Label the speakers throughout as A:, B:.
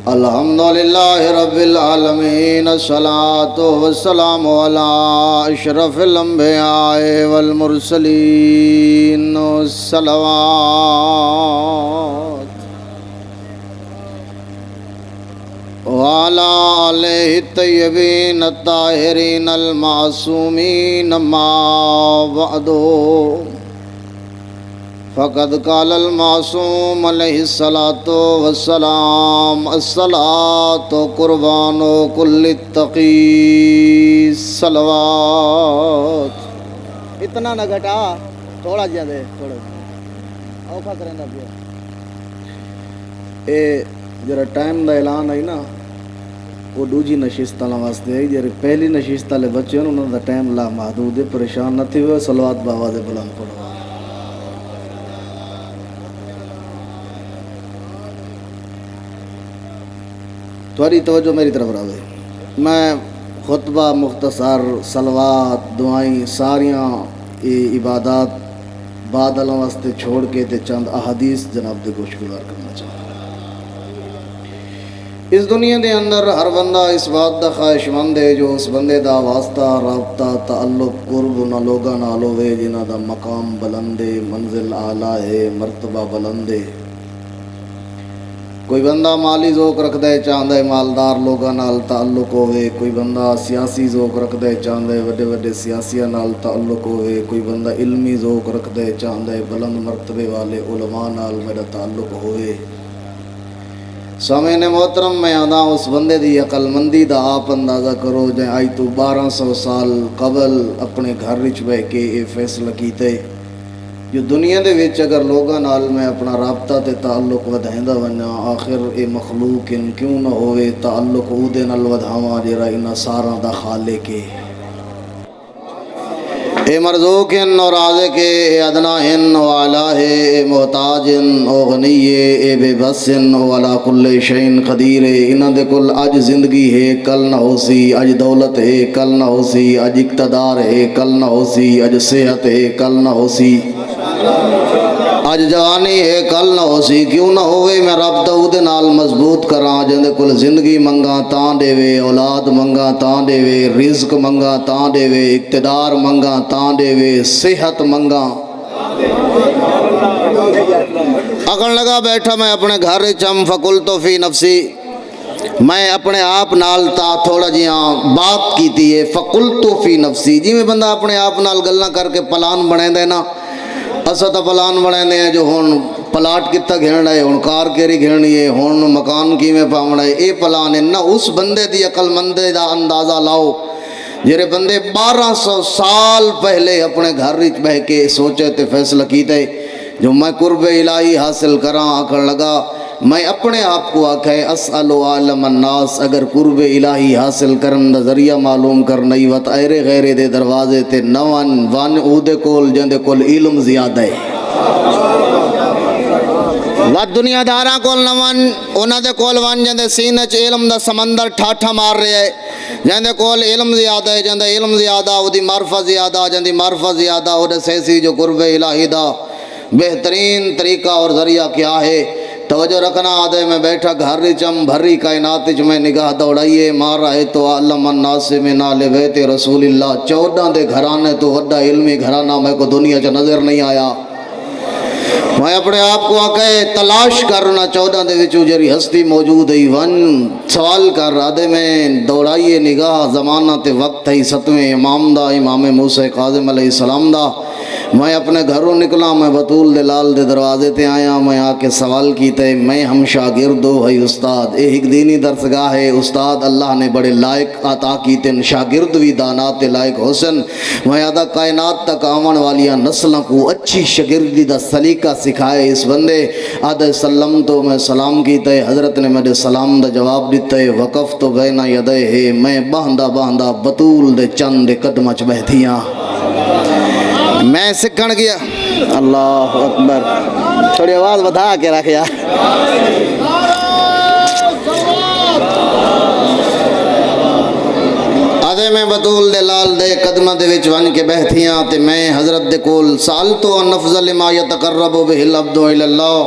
A: الحمدللہ رب العالمین، الصلاۃ والسلام علی اشرف الانبیاء والمرسلین، الصلوات وعلی آلہ الطیبین الطاہرین المعصومین، اما بعد فقد قال المعصوم علیہ الصلاۃ والسلام، الصلاۃ قربان کل تقی، صلوات۔ اتنا نہ گھٹا، تھوڑا جا دے، تھوڑا اوکھا کرنا پیا۔ اے جرا ٹائم دا اعلان ہے نا، وہ دوجی نشست واسطے ہے، جڑے پہلی نشست والے بچے ہیں انہوں دا ٹائم لا محدود ہے، پریشان نہ تھی ہوئے، صلوات بآواز بلند پڑھو۔ تھوڑی توجہ میری طرف رہے، میں خطبہ مختصر، صلوات، دعائیں ساریاں عبادات بعد اللہ واسطے چھوڑ کے تے چند احادیث جناب دے گوش گزار کرنا چاہتا۔ اس دنیا دے اندر ہر بندہ اس بات دا خواہش مند ہے جو اس بندے دا واسطہ، رابطہ، تعلق، قرب نہ لوگاں نال ہوے جنہاں دا مقام بلند ہے، منزل اعلیٰ ہے، مرتبہ بلند ہے۔ کوئی بندہ مالی ذوق رکھدا ہے، چاہندا ہے مالدار لوگاں نال تعلق ہوئے، کوئی بندہ سیاسی ذوق رکھدا ہے، چاہندا ہے وڈے وڈے سیاسیاں نال تعلق ہوئے، کوئی بندہ علمی ذوق رکھدا ہے، چاہندا ہے بلند مرتبے والے علماء نال میرا تعلق ہوئے۔ سامعین محترم، میں آنا اس بندے دی عقل مندی دا آپ اندازہ کرو جائیں آئی تو 1200 سال قبل اپنے گھر وچ بیٹھ کے یہ فیصلہ کیتے جو دنیا دے وچ اگر لوگاں نال میں اپنا رابطہ تے تعلق ودھائندا ونجاں، آخر اے مخلوق ان کیوں نہ ہوئے تعلق او دے نال ودھاواں جڑا انہاں ساراں دا خالق ہے۔ اے مرزوق اور رازق، اے ادنا و اعلیٰ، اے محتاج او غنی، اے بے بس او علی کل شیء قدیر۔ انہاں دے کل اج زندگی ہے، کل نہ ہو سی، اج دولت ہے، کل نہ ہو سی، اج اقتدار ہے، کل نہ ہو سی، اج صحت ہے، کل نہ ہو سی، اج جوانی ہے، کل نہ ہو سی۔ کیوں نہ ہوئے میں رب دے نال مضبوط کراں جندے کل زندگی منگاں تاں دے، اولاد منگاں تاں دے، رزق منگاں تاں دے، اقتدار منگاں تاں دے، صحت منگاں۔ اکھن لگا بیٹھا میں اپنے گھر چم فقلت فی نفسی، میں اپنے آپ نال تا تھوڑا جیاں بات کیتی ہے، فقلت فی نفسی، جی میں بندہ اپنے آپ نال گلاں کر کے پلان بنے دے نا، اسا تا پلان بنے دے ہیں جو ہون پلاٹ کتا گھیرنا ہے، ہون کار کیری گھیرنی ہے، ہون مکان کی میں پاونا ہے، اے پلان ہے نا۔ اس بندے دی عقل مندے دا اندازہ لاؤ جرے بندے 1200 سال پہلے اپنے گھر وچ بہ کے سوچے تے فیصلہ کیتے جو میں قرب الہی حاصل کراں۔ آکھن لگا میں اپنے آپ کو آکھے اسأل عالم الناس، اگر قرب الہی حاصل کرن دا ذریعہ معلوم کرنی وط ایرے غیرے دے دروازے تے نوان وان او دے کول جندے کول علم زیادہ ہے، وط دنیا داراں کول نوان انہاں دے کول وان جندے سینے چ علم دا سمندر ٹھاٹھا مار رہے ہے، جندے کول علم زیادہ ہے، جندے علم زیادہ او دی معرفت زیادہ، جندی معرفت زیادہ او دے سیسی جو قرب الہی دا بہترین طریقہ اور ذریعہ کیا ہے۔ توجہ رکھنا آدھے میں بیٹھا گھر چم بھری کائنات چ میں نگاہ دوڑائیے، مار رہے تو عالم الناس من آل بیت رسول اللہ، 14 دے گھرانے تو وڈا علمی گھرانہ میں کو دنیا چ نظر نہیں آیا۔ میں اپنے آپ کو آکے تلاش کرنا 14 دے وچوں جری ہستی موجود ہے، ون سوال کر آدھے میں دوڑائیے نگاہ زمانہ تے وقت ہے 7ویں امام دا، امام موسیٰ کاظم علیہ السلام دا۔ میں اپنے گھروں نکلا، میں بطول دے لال دے دروازے تے آیا، میں آکے سوال کیتے میں ہم شاگردو ہے استاد، اے ایک دینی درسگاہ ہے استاد، اللہ نے بڑے لائق عطا کیتے شاگرد بھی دانات لائق حسن۔ میں آدھا کائنات تک آمن والیاں نسلوں کو اچھی شاگردی دا سلیقہ سکھائے اس بندے۔ آدھے سلم تو میں سلام کیتے، حضرت نے میرے سلام دا جواب دیتے، وقف تو بین یدے ہے، میں باندھا باندھا بطول دے چند قدمہ چ بہتیاں میں سکھن گیا۔ اللہ اکبر، تھوڑی آواز بتا کے رکھ یار۔ آدھے میں بطول دے لال دے قدمہ دے وچ ون کے بہتیاں تے میں حضرت دے کول سالتو ان افضل ما یتقرب بہ العبد الی اللہ،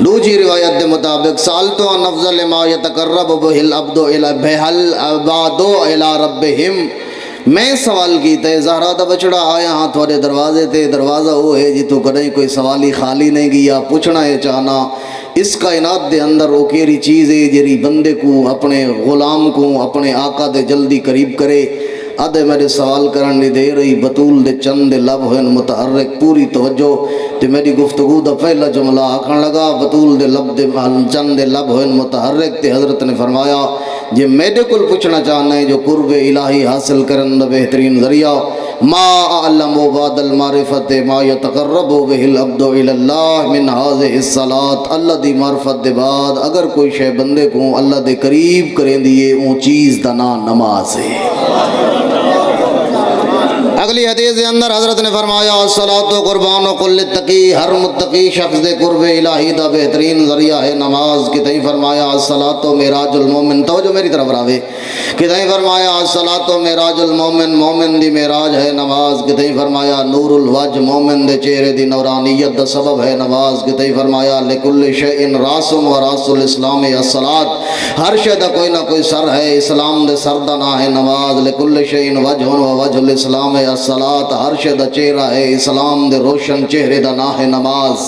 A: دوسری روایت کے مطابق سالتو عن افضل ما یتقرب بہل عبد الی ربہم، میں سوال کیتا ہے زہرا دا بچڑا آیا ہاں تھوڑے دروازے تے، دروازہ وہ ہے جی تو کدیں کوئی سوالی خالی نہیں گیا، پوچھنا ہے چاہنا اس کائنات دے اندر وہ کیری چیز ہے جری بندے کو اپنے غلام کو اپنے آقا دے جلدی قریب کرے۔ آدھے میرے سوال کرن نہیں دے رہی، بطول دے چند لب ہوئن متحرک، پوری توجہ تے میری گفتگو دا پہلا جملہ آکھن لگا، بطول دے لب دے چند لب ہوئن متحرک، تے حضرت نے فرمایا جے میرے کل پوچھنا چاہنا ہے جو قرب الہی حاصل کرن دا بہترین ذریعہ، ما اعلم بعد المعرفت ما یتقرب بہ العبد الی اللہ من هذه الصلاۃ، اللہ دی معرفت دے بعد اگر کوئی شے بندے کو اللہ دے قریب کریں دیئے اون چیز دا نام نماز ہے۔ اگلی حدیث کے اندر حضرت نے فرمایا الصلاۃ قربان و کل تقی، ہر متقی شخص دے قرب الہی دا بہترین ذریعہ ہے نماز۔ کتہیں فرمایا الصلاۃ معراج المومن، توجہ میری طرف راوے، کتہیں فرمایا الصلاۃ معراج المومن، مومن دی معراج ہے نماز۔ کتہیں فرمایا نور الوجہ، مومن دے چہرے دی نورانیت دا سبب ہے نماز۔ کتہیں فرمایا لکل شیء راس و راس الاسلام الصلاۃ، ہر شے دا کوئی نہ کوئی سر ہے، اسلام دے سر دا نام ہے نماز۔ لکل شیء وجہ و وجہ الاسلام الصلاۃ، ہر شے دا چہرہ ہے، اسلام دے روشن چہرے دا نام ہے نماز۔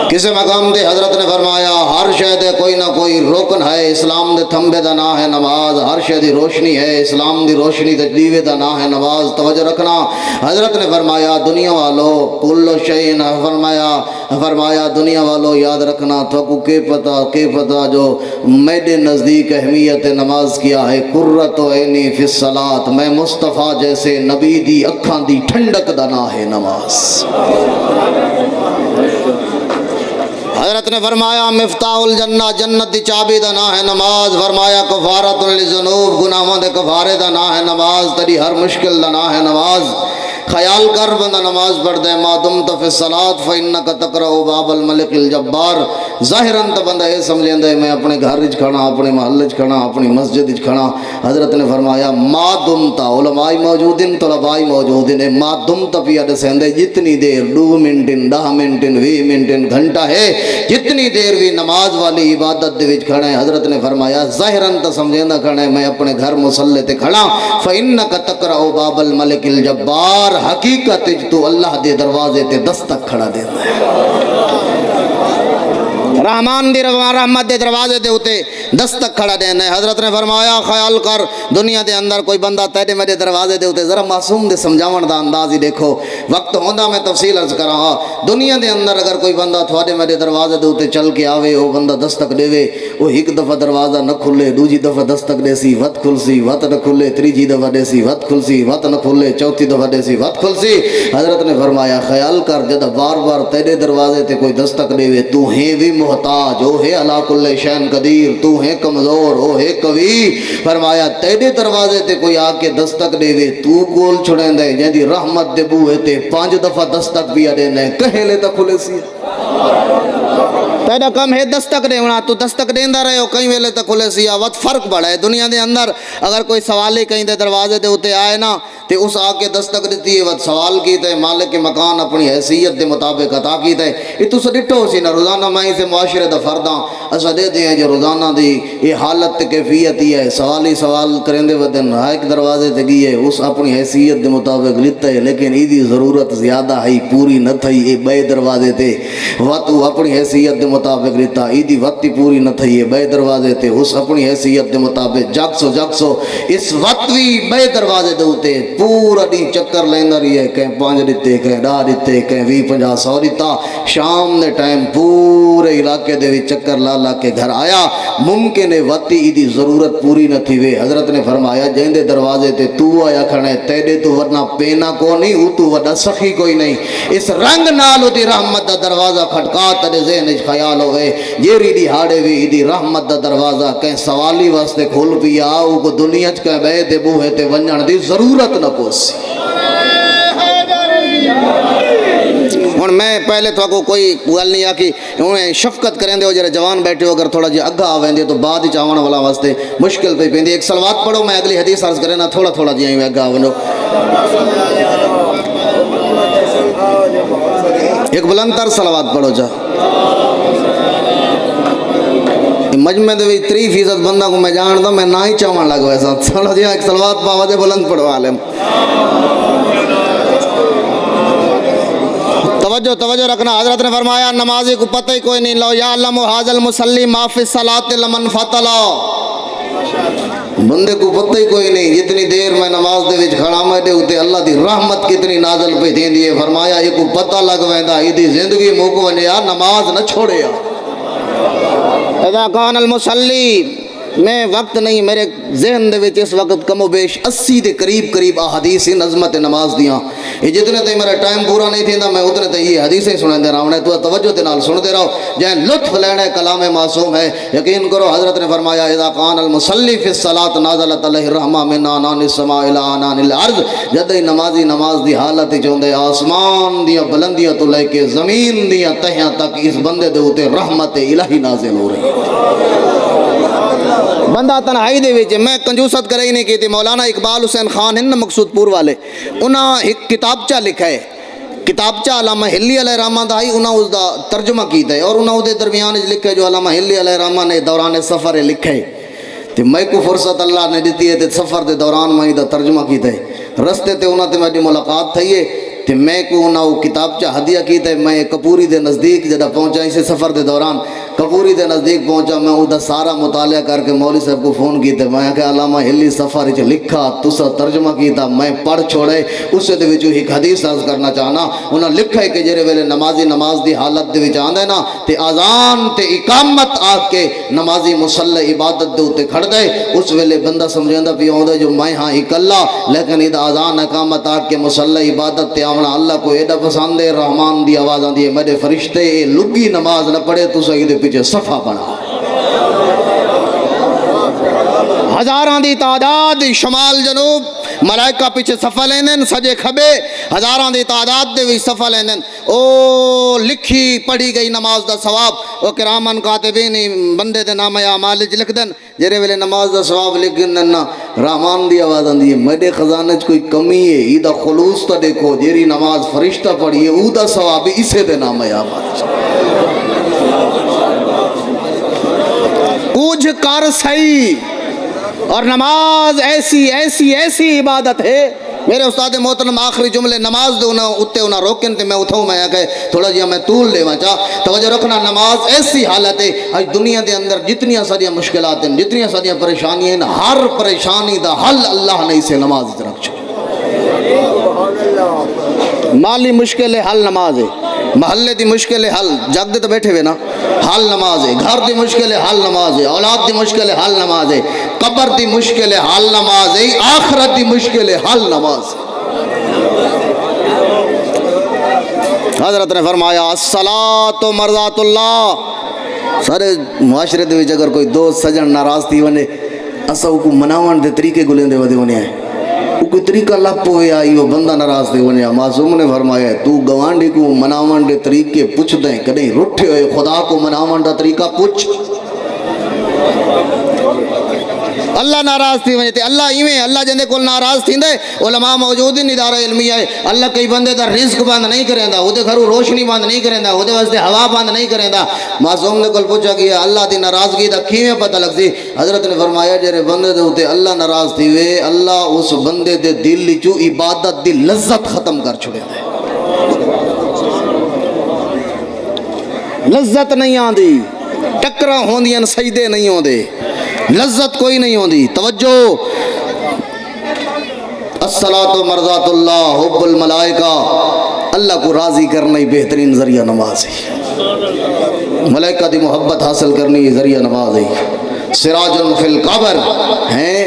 A: کسی مقام دے حضرت نے فرمایا ہر شے دے کوئی نہ کوئی رکن ہے، اسلام دے تھمبے دا نام ہے نماز۔ ہر شے دی روشنی ہے، اسلام دی روشنی دے دیوے دا نام ہے نماز۔ توجہ رکھنا، حضرت نے فرمایا دنیا والو کل شیء، فرمایا دنیا والو یاد رکھنا تو کے پتہ جو میرے نزدیک اہمیت نماز کیا ہے، قرۃ عینی فی الصلاۃ، میں مصطفیٰ جیسے نبی دی اکھاں دی ٹھنڈک دا نام ہے نماز۔ حضرت نے فرمایا مفتاح الجنہ، جنت دی چابی دا نام ہے نماز۔ فرمایا کفارۃ للذنوب، گناہوں دے کفارے دا نام ہے نماز۔ تیری ہر مشکل دا نام ہے نماز۔ خیال کر بندہ نماز پڑھ دے، ما دمت فی الصلاۃ فإنک تقرأ باب الملک الجبار، ظاہراً تو بندہ یہ سمجھ لیندے میں اپنے گھر وچ کھڑا، اپنے محلے وچ کھڑا، اپنی مسجد وچ کھڑا۔ حضرت نے فرمایا ما دمت، علماء موجود ہیں، طلباء موجود ہیں، ما دمت پیا دسیندے جتنی دیر 2 منٹ 10 منٹ 20 منٹ گھنٹہ ہے، جتنی دیر بھی نماز والی عبادت دے وچ کھڑا ہے، حضرت نے فرمایا ظاہراً تو سمجھیندا کھڑا ہے میں اپنے گھر مصلی تے کھڑا، فإنک تقرأ باب الملک الجبار، حقیقت تو اللہ دے دروازے تے دستک کھڑا دیتا ہے، رحمان دی رحمت دے دروازے دے ہوتے دستک کھڑا دینا ہے۔ حضرت نے فرمایا خیال کر دنیا دے اندر کوئی بندہ تیرے میرے دروازے دے ہوتے، ذرا معصوم دے سمجھاون دا انداز ہی دیکھو، وقت ہوندا میں تفصیل عرض کراں ہاں، دنیا دے اندر اگر کوئی بندہ تھوڑے میرے دروازے دے ہوتے چل کے آوے، وہ بندہ دستک دے وے، وہ ایک دفعہ دروازہ نہ کھلے، دوجی دفعہ دستک دے سی وقت کھل سی وقت نہ کھلے، تیجی دفعہ دے سی وقت کھل سی وقت نہ کھلے، چوتھی دفعہ دے سی وقت کھل سی۔ حضرت نے فرمایا خیال کر جد بار بار تیرے دروازے تے کوئی دستک دے وے، تو ہے بھی محتاج، او ہے علی کل شیء قدیر، تو ہے کمزور، او ہے قوی۔ فرمایا تیرے دروازے تے کوئی آ کے دستک دے وے، تو کول چھڑیں دے جیندی رحمت دے بوئے تے 5 دفعہ دستک بھی دینے کہے لے تا کھلے سی۔ تیرا کم ہے دستک دینا، تو دستک دیندہ رہے ہو کہیں ویلے تک کھلے سی۔ وقت فرق بڑا ہے دنیا دے اندر، اگر کوئی سوالی کہیں دے دروازے دے ہوتے آئے نا تے اس آ کے دستک دیتی ہے، وقت سوال کیتا ہے، مالک مکان اپنی حیثیت دے مطابق عطا کیتا ہے۔ یہ تو سڈٹھو سی نا روزانہ میں سے معاشرے دا فرداں اسا دے دیں جو روزانہ دی یہ حالت کیفیت ہی ہے، سوالی سوال کریں دے ودن ایک دروازے تے گئی ہے، اس اپنی حیثیت دے مطابق لیتا ہے، لیکن ایدی ضرورت زیادہ ہے پوری نہ تھی، یہ بے دروازے تے وقت اپنی حیثیت دے مطابق لیتا، ایدی وقتی پوری نہ تھی، یہ بے دروازے تے اس اپنی حیثیت دے مطابق جگ سو اس وقت بھی بے دروازے دے ہوتے پورا دن چکر لیندہ رہی ہے، کہیں 5 دیتے، کہیں 10 دیتے، کہیں 20 50 100 دیتا، شام دے ٹائم پورے علاقے دے بھی چکر لا کے گھر آیا، ممکن ہے وقتی ایدی ضرورت پوری نہ تھی وے۔ حضرت نے فرمایا جن دے دروازے تے تو آیا کھڑے تیرے تو ورنہ پینا کو نہیں، او تو ورنہ سخی کوئی نہیں، اس رنگ نالو دی رحمت دا دروازہ کھٹکا تیرے ذہن اچ خیال ہوئے جیری دی ہاڑے وی دی رحمت دا دروازہ کہیں سوالی واسطے کھول پیا، او کو دنیا چ کہیں بے دے بوہے تے ونجن دی ضرورت نہ پوسی۔ ہن میں پہلے تو کو کوئی گل نہیں آکی انہیں شفقت کریں دے ہو جرے جوان بیٹھے ہو، اگر تھوڑا جی اگھا آویں دے تو بعد ہی چاہون والا واسطے مشکل پہ پیندی، ایک صلوات پڑھو، میں اگلی حدیث عرض کریں نا تھوڑا جی آئیں اگھا آویں، ایک بلند تر صلوات پڑھو جا۔ مجمع دے وچ 3% بندہ کو میں جاندا میں نہ ہی چاون لگ ویسا چلو جی ایک صلوات پاوا دے بلند پڑھوا لیں توجہ رکھنا حضرت نے فرمایا نمازی کو پتہ ہی کوئی نہیں لو یعلم ھذا المصلی ما فی الصلاۃ لمن فتلا بندے کو پتہ ہی کوئی نہیں جتنی دیر میں نماز دے وچ کھڑا میں دے اوتے اللہ دی رحمت کتنی نازل پہ تھیندی ہے فرمایا یہ کو پتہ لگ ویندا ایدی زندگی موک ونیا نماز نہ چھوڑیا اذا کان المصلی میں وقت نہیں میرے ذہن دے وچ اس وقت کم و بیش 80 دے قریب احادیث نظمت نماز دیاں یہ جتنے تے میرا ٹائم پورا نہیں تھیندا میں اتنے تے یہ حدیثیں سنن دے رہا ہوں تو توجہ دے نال سن دے رہو جے لطف لینا کلام معصوم ہے یقین کرو حضرت نے فرمایا اذا کان المصلی فی الصلاۃ نازلت علیہ الرحمہ من عنان السماء الی عنان الارض جد نمازی نماز دی حالت وچ ہوندے آسمان دی بلندیاں تو لے کے زمین دی تہیاں تک اس بندے دے اوتے رحمت الہی نازل ہو رہی بندہ تنہائی دے وچ میں کنجوست کرے ہی نہیں کی تھی مولانا اقبال حسین خان ہن مقصود پور والے انہاں ایک کتابچہ لکھا ہے کتابچہ علامہ ہلی علیہ الرحمہ دا ہی انہاں اس دا ترجمہ کیتا ہے اور انہاں دے درمیان لکھا ہے جو علامہ ہلی علیہ الرحمہ نے دوران سفر لکھا ہے تے میں کو فرصت اللہ نے دیتی ہے تے سفر دے دوران میں دا ترجمہ کیتا ہے رستے تے انہاں تے میری ملاقات تھی ہے تے میں کو انہاں وہ کتابچہ ہدیہ کیتا ہے میں کپوری دے نزدیک جدا پہنچا اسے سفر دے دوران کپوری دے نزدیک پہنچا میں وہ سارا مطالعہ کر کے مولوی صاحب کو فون کیتے میں کہ علامہ ہلی سفر وچ لکھا تسا ترجمہ کیتا میں پڑھ چھوڑے اس دے وچ ایک حدیث عرض کرنا چاہنا انہاں لکھا ہے کہ جڑے ویلے نمازی نماز دی حالت دے وچ آندا ہے نا تے اذان تے اقامت آ کے نمازی مصلی عبادت دے اوتے کھڑ دے اس ویلے بندہ سمجھندا پیا ہوندا جو میں ہاں اکلا لیکن ادا اذان اقامت آ کے مصلی عبادت تے آونا اللہ کو ایڈا پسند ہے رحمان دی آواز آندی ہے میرے فرشتے لگی نماز نہ پڑھے تو سہی دے پیچھے صفحہ بنا ہزاراں دی تعداد شمال جنوب ملائکہ پیچھے صفحہ لیندن سجے کھبے ہزاراں دی تعداد دے بھی صفحہ لیندن او لکھی پڑھی گئی نماز دا ثواب او کرامن کاتبین بندے دے نام اعمال وچ لکھ دن جڑے ویلے نماز دا ثواب لکھ دن نا رحمان دی آواز آندی ہے میرے خزانے وچ کوئی کمی ہے ایدا خلوص تا دیکھو جیری نماز فرشتہ پڑھی ہے او دا ثواب اسے دے نام اعمال کچھ کر سہی اور نماز ایسی عبادت ہے میرے استاد محترم آخری جملے نماز دے انہاں روکن تے میں اٹھاؤں میں کہ تھوڑا جہاں میں طول لے چاہ توجہ رکھنا نماز ایسی حالت ہے آج دنیا دے اندر جتنیاں ساریاں مشکلات ہیں جتنیاں ساریاں پریشانیاں ہیں ہر پریشانی دا حل اللہ نے اسے نماز رکھ چھوڑا مالی مشکل ہے حل نماز ہے محلے دی مشکل ہے حل جگ دے تو بیٹھے ہوئے نا حل نماز ہے گھر دی مشکل ہے حل نماز ہے اولاد دی مشکل ہے حل نماز ہے قبر دی مشکل ہے حل نماز ہے آخرت دی مشکل ہے حل نماز حضرت نے فرمایا الصلاۃ مرضات اللہ سارے معاشرے دے وچ اگر کوئی دوست سجن ناراض تھی ونے اسا کو مناون دے طریقے گلیں دے ودے ونے ہے کوئی طریقہ لپ ہویا یہ بندہ ناراض دے ونیا معصوم نے فرمایا تو گوانڈی کو مناون دے طریقے پوچھ دیں کدیں رٹھے ہوئے خدا کو مناون دا طریقہ پوچھ اللہ ناراض تھی وجہ تے اللہ ایویں اللہ جندے کول ناراض تھیندے علماء موجود ہیں ادارہ علمیہ ہے اللہ کئی بندے دا رزق بند نہیں کریندا او دے گھروں روشنی بند نہیں کریندا او دے واسطے ہوا بند نہیں کریندا معصوم نے کول پوچھا کہ اللہ دی ناراضگی دا کیویں پتہ لگ سی حضرت نے فرمایا جڑے بندے دے اوتے اللہ ناراض تھی وے اللہ اس بندے دے دل وچوں عبادت دی لذت ختم کر چھڑیندا ہے لذت نہیں آندی ٹکراں ہوندیاں سجدے نہیں ہوندے لذت کوئی نہیں ہوندی توجہ الصلاۃ مرضات اللہ حب الملائکہ اللہ کو راضی کرنا ہی بہترین ذریعہ نماز ہے ملائکہ دی محبت حاصل کرنی ہی ذریعہ نماز ہے سراج فی القبر ہیں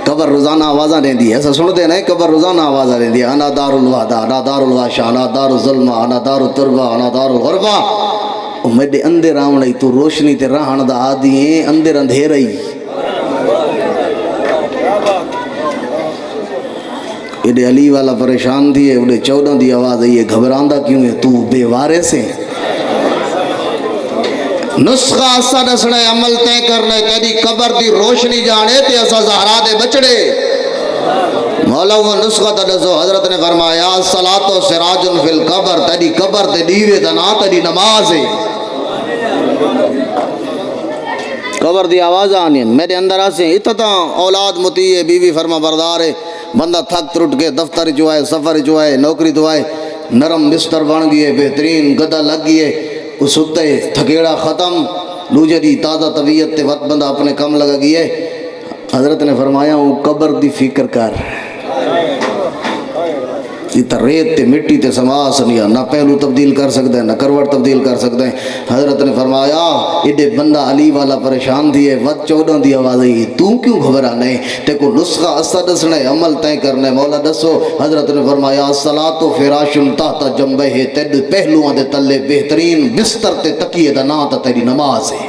A: قبر روزانہ آوازہ دیں دی ایسا سنتے ہیں قبر روزانہ آوازہ دیں دی انا دار الوحدہ انا دار الوحشہ انا دار الظلمہ انا دار التربہ انا دار الغربہ میرے اندر آونے تو روشنی تے رہن دا آدھی ہیں اندر اندھیرہ ہی ایڈے علی والا پریشان دی ہے اڑے 14 دی آواز ہے یہ گھبراندہ کیوں ہے تو بے وارث ہے نسخہ اسا دسنے عمل تے کرنے تیری قبر دی روشنی جانے تے اسا زہرا دے بچڑے مولا وہ نسخہ تا دسو حضرت نے فرمایا الصلاۃ سراج فی القبر تیری قبر تے دیوے دا نا تیری نماز ہے قبر دی آواز آنی میرے اندر آسیں اتتا اولاد متی ہے بیوی فرما بردار ہے بندہ تھک ترٹ کے دفتر جو آئے سفر جو آئے نوکری تو آئے نرم بستر بن گئی ہے بہترین گدا لگ گئی ہے وہ ستے تھکیڑا ختم دوجے دی تازہ طبیعت تے وقت بندہ اپنے کم لگا گئی ہے حضرت نے فرمایا وہ قبر دی فکر کر یہ تا ریت تے مٹی تے سماس نہیں نہ پہلو تبدیل کر سکتے ہیں نہ کروٹ تبدیل کر سکتے ہیں حضرت نے فرمایا ایڈے بندہ علی والا پریشان دیئے وقت 14 دی آواز آئی تو کیوں گھبرا نہیں تے کو نسخہ اثر دسنے عمل تائیں کرنے مولا دسو حضرت نے فرمایا الصلاۃ فراش تحت جنبہ تیڈ پہلوان دے تلے بہترین بستر تے تکیے دا نا تا تیری نماز ہے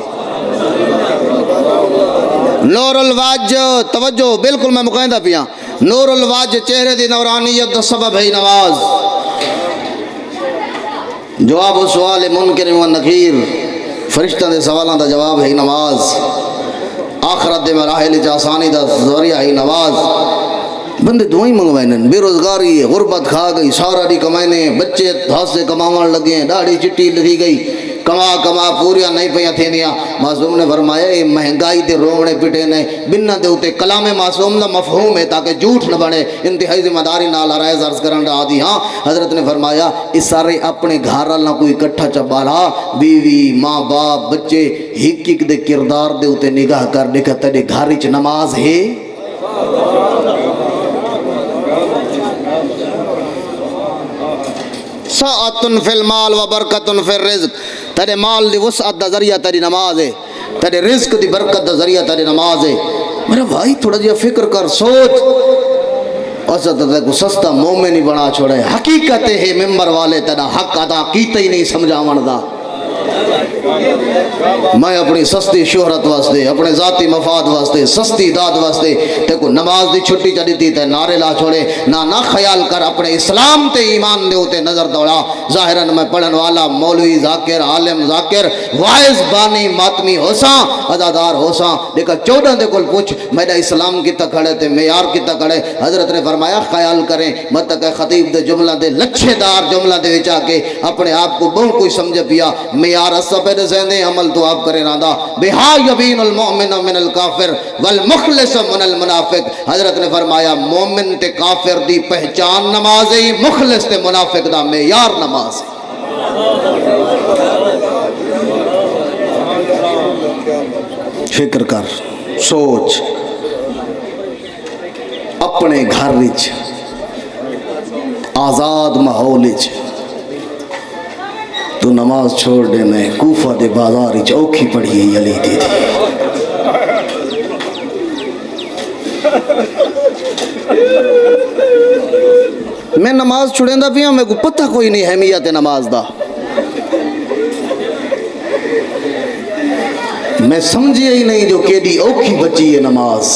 A: نور الواج توجہ بالکل میں مقایدہ پیا نور الواج چہرے دی نورانیت دا سبب ہے نماز جواب و سوال منکر و نکیر فرشتہ دے سوالاں دا جواب ہے نماز آخرت دے مراحل چ آسانی دا ذریعہ ہے نماز بندے دعائیں منگوائیں بے روزگاری ہے غربت کھا گئی سارا دی کمائنے بچے ہاتھ سے کماون لگے ہیں داڑھی چٹی لگی گئی کما پوریا نہیں پہیاں تھیں دیا معصوم نے فرمایا یہ مہنگائی دے روڑے پٹے نے بننا دے ہوتے کلام معصوم دا مفہوم ہے تاکہ جھوٹ نہ بنے انتہائی ذمہ داری نال رائز عرض کرن دا آدھی ہاں حضرت نے فرمایا اس سارے اپنے گھر نہ کوئی کٹھا چبالا بیوی ماں باپ بچے ہک ہک دے کردار دے ہوتے نگاہ کر دیکھا تیرے گھر چ نماز ہے ساعتن فی المال و برکتن فی الرزق تیرے مال دی وسعت دا ذریعہ تیری نماز ہے تیرے رزق دی برکت دا ذریعہ تیری نماز ہے میرا بھائی تھوڑا جیا فکر کر سوچ اسد تے کو سستا مومن ہی بنا چھوڑے حقیقت ہے ممبر والے تیرا حق ادا کیتا ہی نہیں سمجھاون دا میں اپنی سستی شہرت واسطے اپنے ذاتی مفاد واسطے سستی داد واسطے تے کو نماز دی چھٹی چڑی تھی تے نعرے لا چھوڑے نہ خیال کر اپنے اسلام تے ایمان دے ہوتے نظر دوڑا ظاہراً میں پڑھن والا مولوی ذاکر عالم ذاکر وائز بانی ماتمی ہوساں ادادار ہوساں دیکھا 14 دے کل پوچھ میرا اسلام کی تکھڑے تے معیار کی تکھڑے حضرت نے فرمایا خیال کریں مت کہ خطیب دے جملہ دے لچھے دار جملہ دے وچا کے اپنے آپ کو بہت کوئی سمجھ پیا معیار اصبر زیندے عمل تو آپ کرے راندہ بہا یبین المؤمن من الکافر والمخلص من المنافق حضرت نے فرمایا مومن تے کافر دی پہچان نماز ہے مخلص تے منافق دا معیار نماز ہے فکر کر سوچ اپنے گھر وچ آزاد ماحول وچ تو نماز چھوڑ دے میں کوفہ دے بازار چوکھی پڑھی ہے علی دی میں نماز چھوڑیں دا پیا میں کو پتہ کوئی نہیں اہمیت نماز دا میں سمجھے ہی نہیں جو کیڑی اوکھی بچی ہے نماز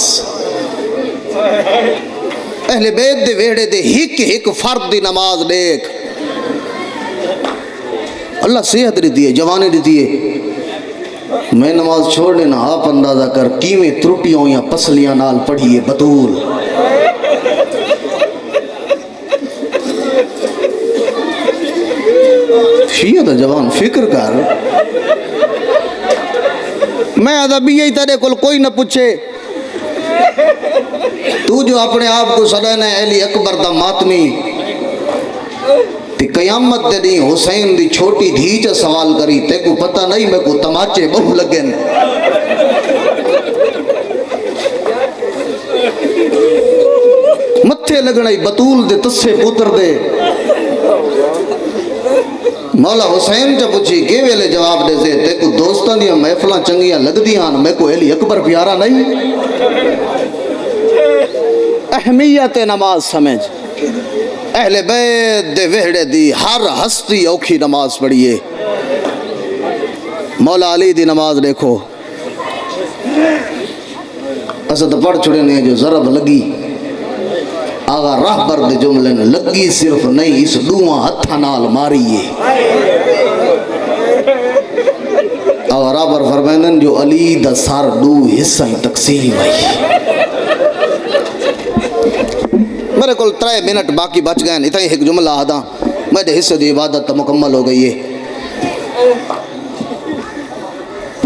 A: اہل بیت دے ویڑے دے ہک فرد دی نماز دیکھ اللہ صحت دیتی ہے جوانی دیتی ہے میں نماز چھوڑنے نہ آپ اندازہ کر کیویں ترٹیوں یا پسلیاں نال پڑھیے بطول شیعہ جوان فکر کر میں ادبی ہی تیرے کل کوئی نہ پوچھے تو جو اپنے آپ کو سدینا علی اکبر دا ماتمی تی قیامت دے دی حسین دی چھوٹی دھیچ سوال کری تے کو پتہ نہیں میں کو تماچے بہو لگن متھے لگنائی بطول دے تسے پوتر دے مولا حسین جب پوچھی کے ویلے جواب دے سے تے کو دوستان دیا محفلہ چنگیاں لگ دیاں میں کو علی اکبر پیارا نہیں اہمیت نماز سمجھ اہل بیت دے وہڑے دی ہر ہستی اوکھی نماز پڑھیے مولا علی دی نماز دیکھو اسد پڑھ چھڑے نے جو ضرب لگی آغا راہبر دے جملے نے لگی صرف نہیں اس دوہاں ہتھا نال ماریے آغا راہبر فرمائنن جو علی دا سار دو حصہ تقسیم آئی میرے کل 3 منٹ باقی بچ گئے اتنا ہی ایک جملہ آدھا میرے حصے دی عبادت مکمل ہو گئی ہے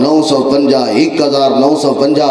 A: 950, 1950।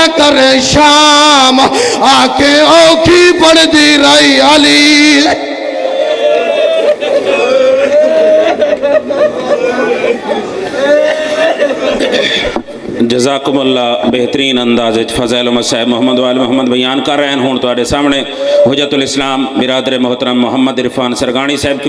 B: پڑھیا کرے شام آکے اوکھی پڑھ دی رہی علی
C: جزاکم اللہ بہترین انداز فضائل احمد صاحب محمد وال محمد بیان کر رہے ہیں ہوں تو سامنے حجت الاسلام برادر محترم محمد عرفان سرگانی صاحب